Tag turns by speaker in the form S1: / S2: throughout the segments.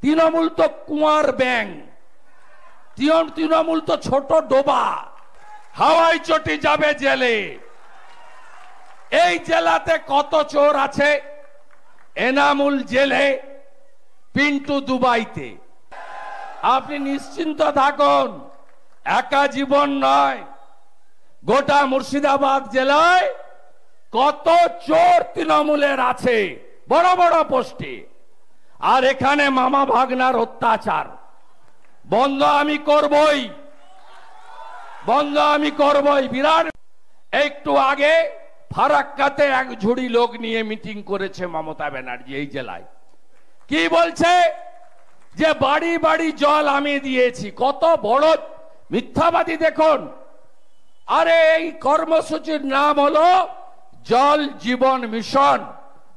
S1: তৃণমূল তো কুয়ার ব্যাং, তৃণমূল তো ছোট ডোবা, হাওয়াই চটি যাবে জেলে। এই জেলাতে কত চোর আছে? এনামুল জেলে, পিন্টু দুবাইতে। আপনি নিশ্চিন্ত থাকুন, একা জীবন নয়, গোটা মুর্শিদাবাদ জেলায় কত চোর তৃণমূলের আছে বড় বড় পোস্টে। আর এখানে মামা ভাগনার অত্যাচার বন্ধ আমি করবই, বন্ধ আমি করবই। বিরাট একটু আগে ফারাক্কাতে এক ঝুড়ি লোক নিয়ে মিটিং করেছে মমতা ব্যানার্জি এই জেলায়। কি বলছে? যে বাড়ি বাড়ি জল আমি দিয়েছি। কত বড় মিথ্যাবাদী দেখুন। আরে এই কর্মসূচির নাম হলো জল জীবন মিশন,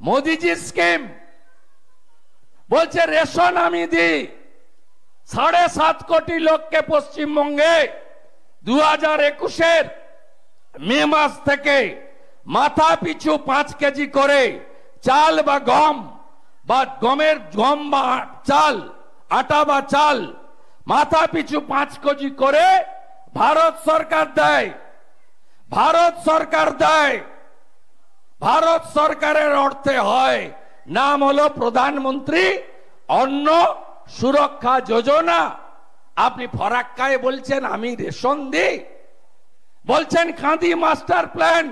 S1: মোদিজি স্কিম। বলছে রেশন আমি দিই 7.5 কোটি লোককে পশ্চিমবঙ্গে 2021 মে মাস থেকে মাথা পিছু 5 কেজি করে চাল বা গম বা গম বা চাল, আটা বা চাল মাথা পিছু 5 কেজি করে ভারত সরকার দেয়। ভারত সরকার দেয়। ভারত সরকারের অর্থে হয়, নাম হলো প্রধানমন্ত্রী অন্ন সুরক্ষা যোজনা। আপনি ফরাক্কায় বলছেন আমি রেশন দিই, বলছেন কাঁদি মাস্টার প্ল্যান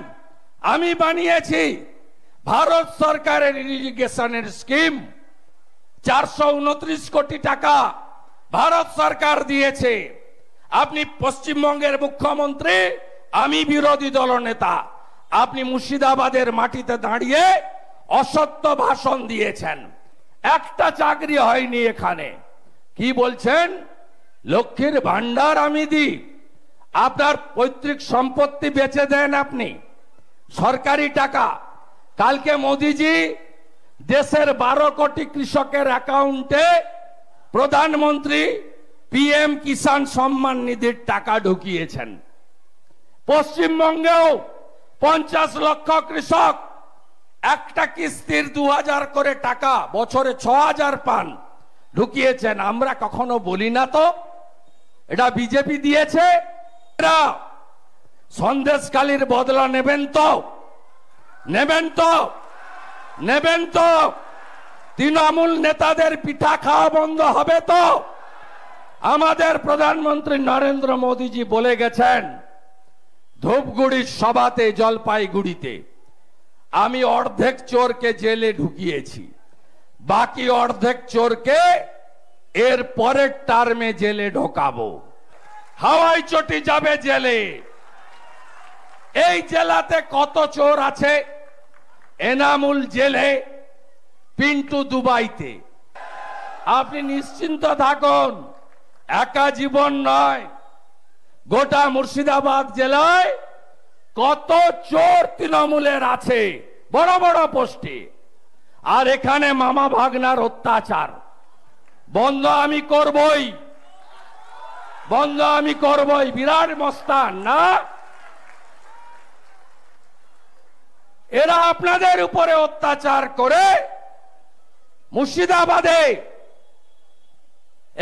S1: আমি বানিয়েছি। ভারত সরকারের ইরিগেশনের স্কিম 429 কোটি টাকা ভারত সরকার দিয়েছে। আপনি পশ্চিমবঙ্গের মুখ্যমন্ত্রী, আমি বিরোধী দলনেতা, আপনি মুর্শিদাবাদের মাটিতে দাঁড়িয়ে অসত্য ভাষণ দিয়েছেন। একটা চাকরি হয়নি এখানে। কি বলছেন? লক্ষ্মীর ভান্ডার আমি দিই। আপনার পৈতৃক সম্পত্তি বেচে দেন আপনি, সরকারি টাকা। কালকে মোদিজি দেশের 12 কোটি কৃষকের অ্যাকাউন্টে প্রধানমন্ত্রী পিএম কিষাণ সম্মান নিধির টাকা ঢুকিয়েছেন। পশ্চিমবঙ্গেও 50 লক্ষ কৃষক একটা কিস্তির 2000 করে টাকা, বছরে 6000 পান, ঢুকিয়েছেন। আমরা কখনো বলি না তো এটা বিজেপি দিয়েছে। সন্দেশখালীর বদলা নেবেন তো? নেবেন তো? নেবেন তো? তৃণমূল নেতাদের পিঠা খাওয়া বন্ধ হবে তো? আমাদের প্রধানমন্ত্রী নরেন্দ্র মোদীজি বলে গেছেন ধূপগুড়ির সভাতে, জলপাইগুড়িতে, আমি অর্ধেক চোরকে জেলে ঢুকিয়েছি, বাকি অর্ধেক চোরকে এর পরের টার্মে জেলে ঢোকাবো। হাওয়াই চটি যাবে জেলে। এই জেলাতে কত চোর আছে? এনামুল জেলে, পিন্টু দুবাইতে। আপনি নিশ্চিন্ত থাকুন, একা জীবন নয়, গোটা মুর্শিদাবাদ জেলায় কত চোর তৃণমূলের আছে বড় বড় পোস্টে। আর এখানে মামা ভাগনার অত্যাচার বন্ধ আমি করবই, বন্ধ আমি করবই। বিরাট মস্তান না? এরা আপনাদের উপরে অত্যাচার করে মুর্শিদাবাদে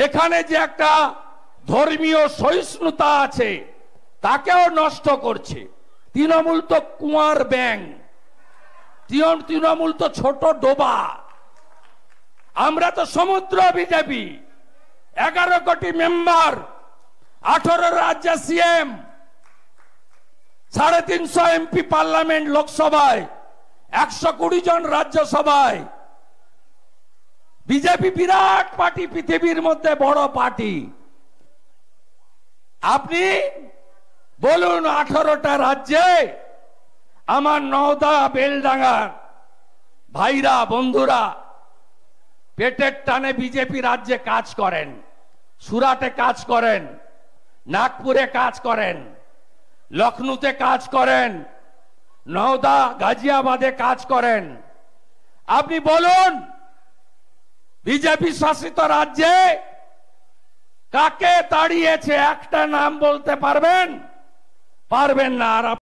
S1: এখানে যে একটা ধর্মীয় সহিষ্ণুতা আছে তাকেও নষ্ট করছে। তৃণমূল তো কুয়ার ব্যাং, তৃণমূল তো ছোট ডোবা, আমরা তো সমুদ্র বিজেপি। 11 কোটি মেম্বার, 18 রাজ্যে সিএম, 350 এমপি পার্লামেন্ট লোকসভায়, 120 জন রাজ্যসভায়। বিজেপি বিরাট পার্টি, পৃথিবীর মধ্যে বড় পার্টি। আপনি বলুন 18টা রাজ্যে আমার নওদা, বেলডাঙ্গার ভাইরা, বন্ধুরা পেটের টানে বিজেপি রাজ্যে কাজ করেন, সুরাটে কাজ করেন, নাগপুরে কাজ করেন, লখনউতে কাজ করেন, নওদা, গাজিয়াবাদে কাজ করেন। আপনি বলুন বিজেপি শাসিত রাজ্যে কাকে তাড়িয়েছে? একটা নাম বলতে পারবেন? পারবেন না। আর